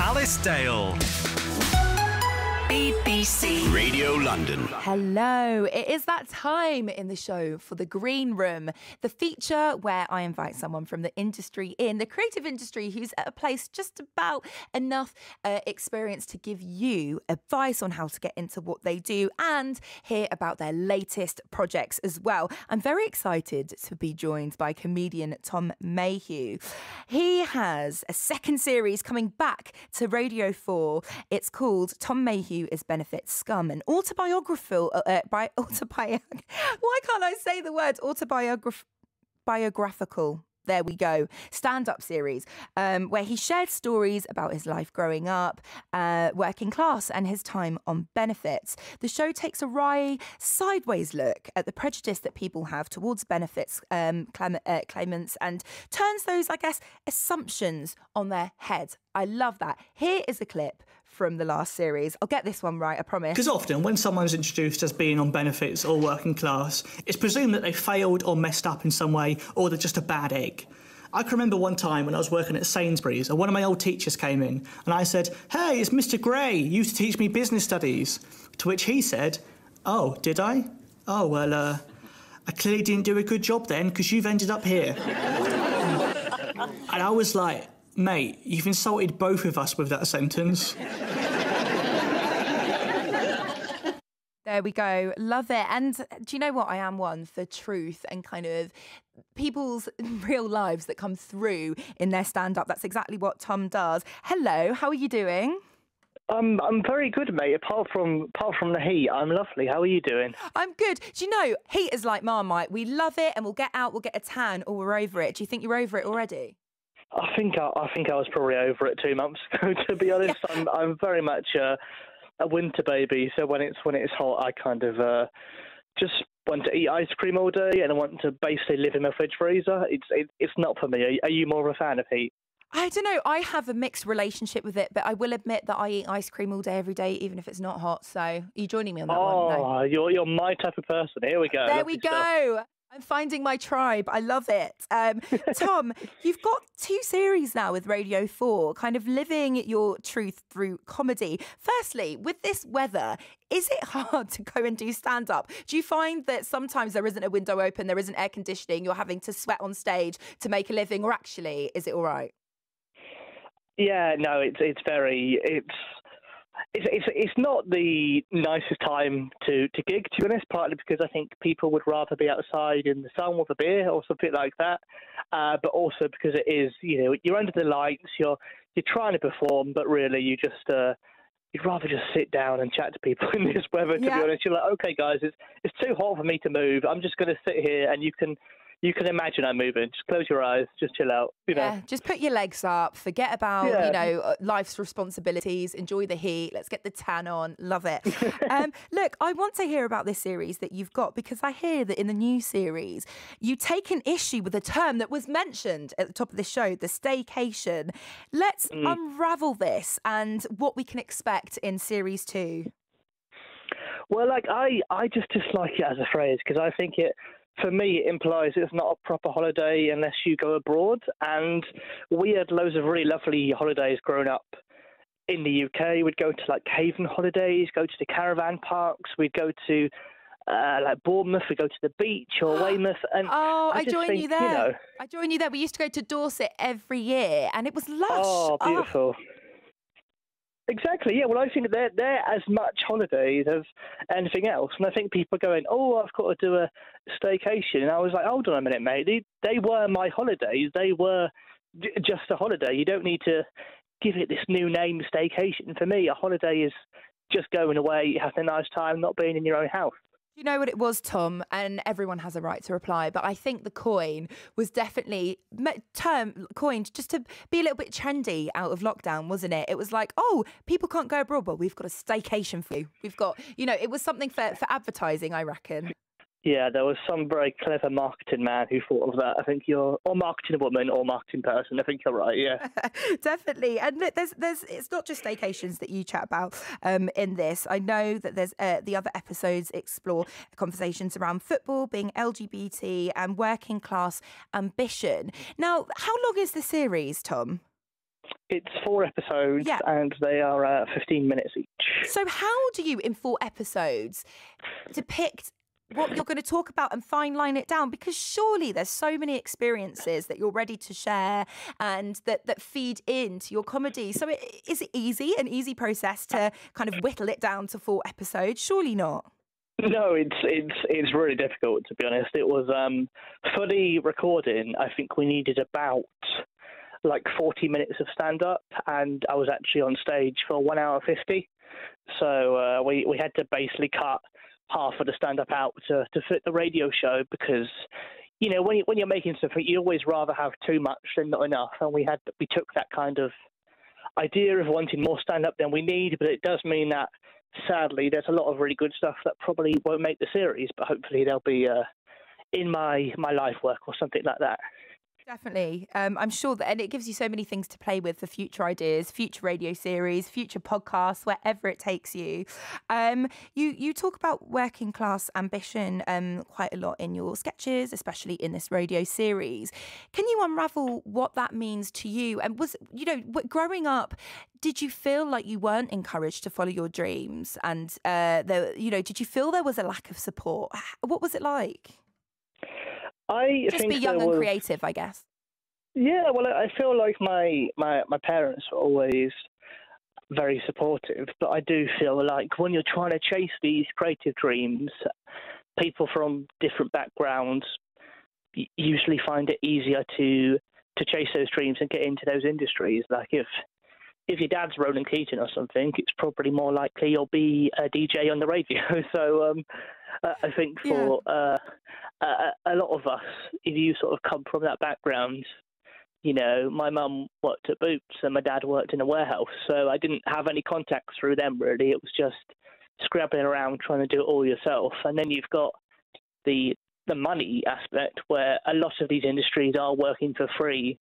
Alice Dale. BBC Radio London. Hello, it is that time in the show for the Green Room, the feature where I invite someone from the industry, in the creative industry, who's at a place just about enough experience to give you advice on how to get into what they do and hear about their latest projects as well. I'm very excited to be joined by comedian Tom Mayhew. He has a second series coming back to Radio 4. It's called Tom Mayhew is Benefit Scum, an autobiographical, why can't I say the word autobiographical? There we go. Stand-up series where he shared stories about his life growing up, working class and his time on benefits. The show takes a wry, sideways look at the prejudice that people have towards benefits claimants and turns those, I guess, assumptions on their head. I love that. Here is a clip from the last series. I'll get this one right, I promise. Because often when someone's introduced as being on benefits or working class, it's presumed that they failed or messed up in some way, or they're just a bad egg. I can remember one time when I was working at Sainsbury's and one of my old teachers came in and I said, "Hey, it's Mr. Gray, you used to teach me business studies." To which he said, "Oh, did I? Oh, well, I clearly didn't do a good job then because you've ended up here." And I was like, "Mate, you've insulted both of us with that sentence." There we go. Love it. And do you know what? I am one for truth and kind of people's real lives that come through in their stand-up. That's exactly what Tom does. Hello, how are you doing? I'm very good, mate. Apart from the heat, I'm lovely. How are you doing? I'm good. Do you know, heat is like Marmite. We love it and we'll get out, we'll get a tan, or we're over it. Do you think you're over it already? I think I was probably over it 2 months ago, to be honest. Yeah. I'm very much a winter baby, so when it's hot, I kind of just want to eat ice cream all day, and I want to basically live in my fridge freezer. It's not for me. Are you more of a fan of heat? I don't know. I have a mixed relationship with it, but I will admit that I eat ice cream all day, every day, even if it's not hot. So are you joining me on that one? Oh, you're my type of person. Here we go. There we go. I'm finding my tribe. I love it. Tom, you've got 2 series now with Radio 4, kind of living your truth through comedy. Firstly, with this weather, is it hard to go and do stand-up? Do you find that sometimes there isn't a window open, there isn't air conditioning, you're having to sweat on stage to make a living, or actually, is it all right? Yeah, no, it's not the nicest time to gig, to be honest, partly because I think people would rather be outside in the sun with a beer or something like that, but also because it is, you're under the lights, you're trying to perform, but really you'd rather just sit down and chat to people in this weather, to be honest. You're like, okay, guys, it's too hot for me to move. I'm just going to sit here, and you can imagine I'm moving. Just close your eyes, just chill out. Yeah, just put your legs up, forget about, life's responsibilities, enjoy the heat, let's get the tan on, love it. Look, I want to hear about this series that you've got, because I hear that in the new series, you take an issue with a term that was mentioned at the top of the show, the staycation. Let's unravel this and what we can expect in series 2. Well, I just dislike it as a phrase, because I think for me, it implies it's not a proper holiday unless you go abroad. And we had loads of really lovely holidays growing up in the UK. We'd go to Haven holidays, go to the caravan parks. We'd go to Bournemouth. We'd go to the beach or Weymouth. And I join you there. I join you there. We used to go to Dorset every year, and it was lush. Oh, beautiful. Oh. Exactly, yeah. Well, I think they're as much holidays as anything else. And I think people are going, "Oh, I've got to do a staycation." And I was like, hold on a minute, mate. They were my holidays. They were just a holiday. You don't need to give it this new name, staycation. For me, a holiday is just going away, having a nice time, not being in your own house. You know what it was, Tom? And everyone has a right to reply, but I think the coin was definitely coined just to be a little bit trendy out of lockdown, wasn't it? It was like, oh, people can't go abroad, but we've got a staycation for you. We've got, it was something for advertising, I reckon. Yeah, there was some very clever marketing man who thought of that. I think or marketing woman or marketing person. I think you're right, yeah. Definitely. And look, it's not just staycations that you chat about in this. I know that there's the other episodes explore conversations around football, being LGBT and working class ambition. Now, how long is the series, Tom? It's 4 episodes, Yeah. and they are 15 minutes each. So how do you, in 4 episodes, depict what you're going to talk about and fine line it down? Because surely there's so many experiences that you're ready to share and that feed into your comedy. So is it an easy process to kind of whittle it down to 4 episodes? Surely not. No, it's really difficult, to be honest. It was for the recording, I think we needed about like 40 minutes of stand-up, and I was actually on stage for 1 hour 50. So we had to basically cut half of the stand-up out to fit the radio show, because you know when you're making something, you always rather have too much than not enough, and we took that kind of idea of wanting more stand-up than we need, but it does mean that sadly there's a lot of really good stuff that probably won't make the series, but hopefully they'll be in my life work or something like that. Definitely. I'm sure that, and it gives you so many things to play with for future ideas, future radio series, future podcasts, wherever it takes you. You talk about working class ambition quite a lot in your sketches, especially in this radio series. Can you unravel what that means to you? And growing up, did you feel like you weren't encouraged to follow your dreams? And did you feel there was a lack of support? What was it like? Just be young and creative, I guess. Yeah, well, I feel like my parents were always very supportive, but I do feel like when you're trying to chase these creative dreams, people from different backgrounds usually find it easier to chase those dreams and get into those industries. Like if your dad's Roland Keating or something, it's probably more likely you'll be a DJ on the radio. So I think for a lot of us, if you sort of come from that background, you know, my mum worked at Boots and my dad worked in a warehouse, so I didn't have any contacts through them really. It was just scrabbling around trying to do it all yourself. And then you've got the money aspect, where a lot of these industries are working for free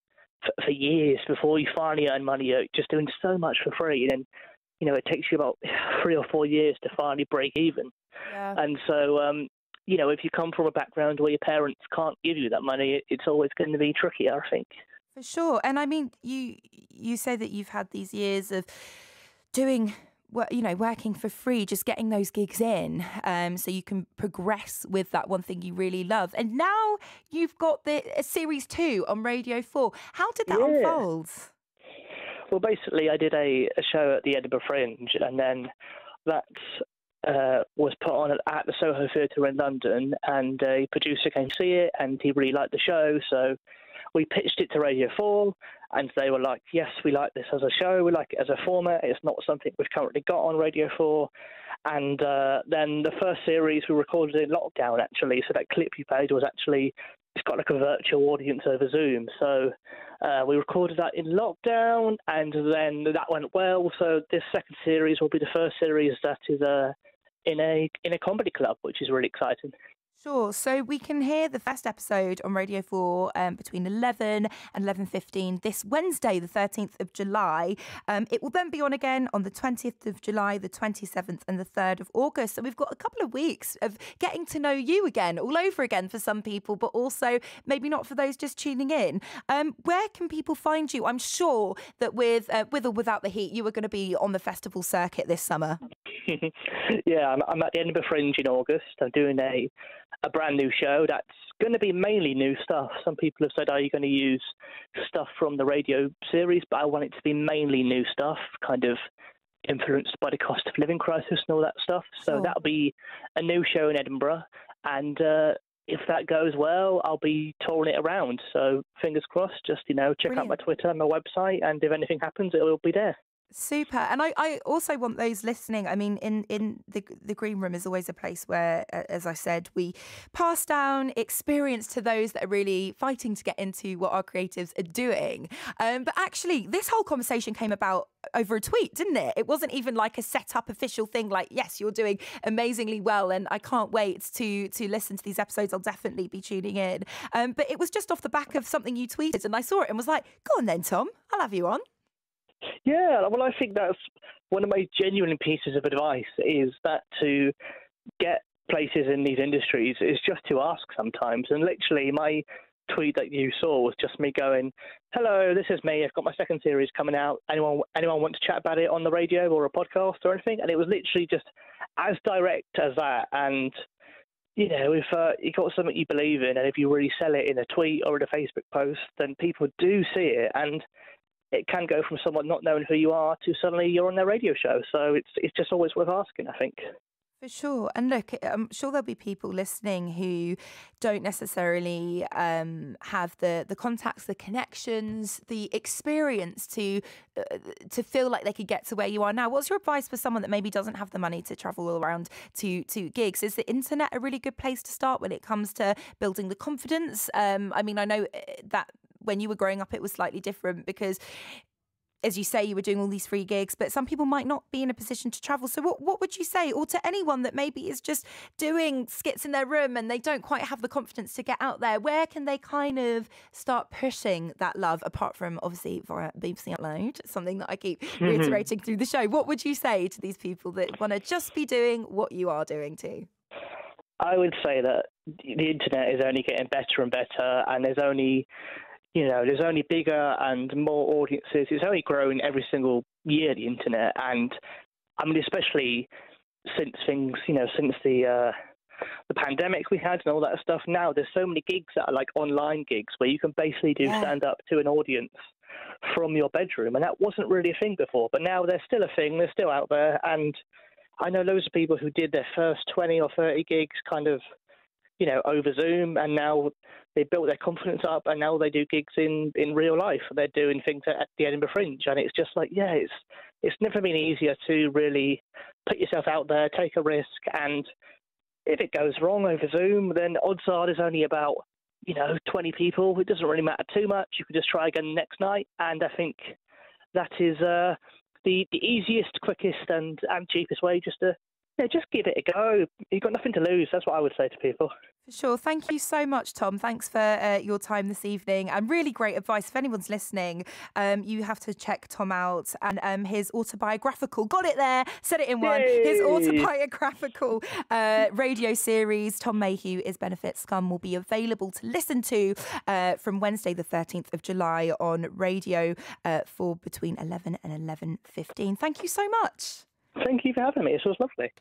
for years before you finally earn money. You're just doing so much for free, and then, you know, it takes you about 3 or 4 years to finally break even. Yeah. And so, you know, if you come from a background where your parents can't give you that money, it's always going to be trickier, I think. For sure. And I mean, you say that you've had these years of doing, working for free, just getting those gigs in, so you can progress with that one thing you really love. And now you've got the Series 2 on Radio 4. How did that unfold? Well, basically, I did a show at the Edinburgh Fringe, and then that was put on at the Soho Theatre in London, and a producer came to see it, and he really liked the show, so we pitched it to Radio 4, and they were like, yes, we like this as a show, we like it as a format, it's not something we've currently got on Radio 4. And then the first series we recorded in lockdown, actually, so that clip you played was actually, it's got like a virtual audience over Zoom. So we recorded that in lockdown, and then that went well, so this second series will be the first series that is in a comedy club, which is really exciting. Sure. So we can hear the first episode on Radio 4 between 11 and 11:15 this Wednesday, the 13th of July. It will then be on again on the 20th of July, the 27th and the 3rd of August. So we've got a couple of weeks of getting to know you again, all over again for some people, but also maybe not for those just tuning in. Where can people find you? I'm sure that with or without the heat, you are going to be on the festival circuit this summer. Yeah, I'm at the Edinburgh Fringe in August. I'm doing a brand new show that's going to be mainly new stuff. Some people have said, are you going to use stuff from the radio series? But I want it to be mainly new stuff, kind of influenced by the cost of living crisis and all that stuff. So that'll be a new show in Edinburgh. And if that goes well, I'll be touring it around. So fingers crossed, just, check out my Twitter and my website. And if anything happens, it will be there. Super. And I also want those listening. I mean, in the Green Room is always a place where, as I said, we pass down experience to those that are really fighting to get into what our creatives are doing. But actually, this whole conversation came about over a tweet, didn't it? It wasn't even like a set up official thing like, yes, you're doing amazingly well and I can't wait to listen to these episodes. I'll definitely be tuning in. But it was just off the back of something you tweeted, and I saw it and was like, go on then, Tom, I'll have you on. Yeah, well, I think that's one of my genuine pieces of advice, is that to get places in these industries is just to ask sometimes. And literally, my tweet that you saw was just me going, "Hello, this is me. I've got my second series coming out. Anyone want to chat about it on the radio or a podcast or anything?" And it was literally just as direct as that. And you know, if you got something you believe in, and if you really sell it in a tweet or in a Facebook post, then people do see it, and it can go from someone not knowing who you are to suddenly you're on their radio show. So it's just always worth asking, I think. For sure. And look, I'm sure there'll be people listening who don't necessarily have the contacts, the connections, the experience to feel like they could get to where you are now. What's your advice for someone that maybe doesn't have the money to travel all around to gigs? Is the internet a really good place to start when it comes to building the confidence? I mean, I know that when you were growing up, it was slightly different because, as you say, you were doing all these free gigs, but some people might not be in a position to travel. So what would you say? Or to anyone that maybe is just doing skits in their room and they don't quite have the confidence to get out there, where can they kind of start pushing that love, apart from obviously via BBC Upload, something that I keep reiterating through the show? What would you say to these people that want to just be doing what you are doing too? I would say that the internet is only getting better and better, and there's only bigger and more audiences. It's only growing every single year, the internet. And I mean, especially since the pandemic we had and all that stuff, now there's so many gigs that are like online gigs where you can basically do stand up to an audience from your bedroom. And that wasn't really a thing before, but now they're still a thing. They're still out there. And I know loads of people who did their first 20 or 30 gigs kind of, you know, over Zoom, and now they built their confidence up, and now they do gigs in real life. They're doing things at the Edinburgh Fringe, and it's just like, yeah, it's never been easier to really put yourself out there, take a risk, and if it goes wrong over Zoom, then odds are there's only about, 20 people. It doesn't really matter too much. You can just try again next night, and I think that is the easiest, quickest, and cheapest way just to just give it a go. You've got nothing to lose. That's what I would say to people. For sure. Thank you so much, Tom. Thanks for your time this evening, and really great advice. If anyone's listening, you have to check Tom out and his autobiographical, got it there, said it in one, his autobiographical radio series, Tom Mayhew is Benefit Scum, will be available to listen to from Wednesday the 13th of July on radio for between 11 and 11:15. Thank you so much. Thank you for having me. This was lovely.